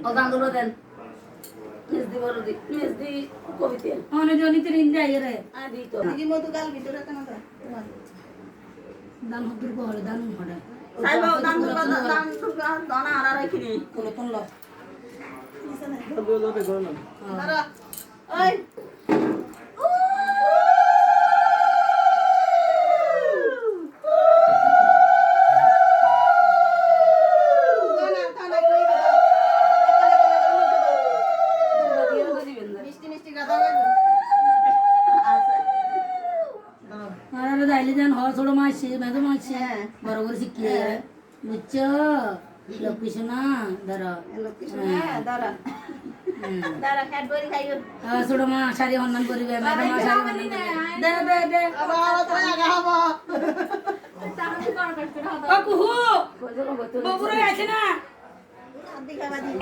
অদান দুটো দেন মিষ্টি বড় দি মিষ্টি কবিতে অনেক জনিতে রিন্দে আইরে আদি তো দিদি মধু গাল ভিতরে কেন তো দান হদুর বহলে দান হড়ে সাইব দান দুটো দান দুটো দানা আরা রাখিনি কোলে কোন ল ধরো ওই মিষ্টি মিষ্টি গাদা আর দাইলে দেন হ ছোট মাছি মেদো মাছি বড় করে শিখিয়ে বুঝছো লোকেশনা ধরো দাঁড়া দাঁড়া ক্যাডবেরি খাইও ছোট মা শাড়ি হন্নান করিবে মেদো মা শাড়ি হন্নান করিবে দে দে দে আবার তো আগা হবো ও কুহু বগুড়া আছে না আদি খাবা দি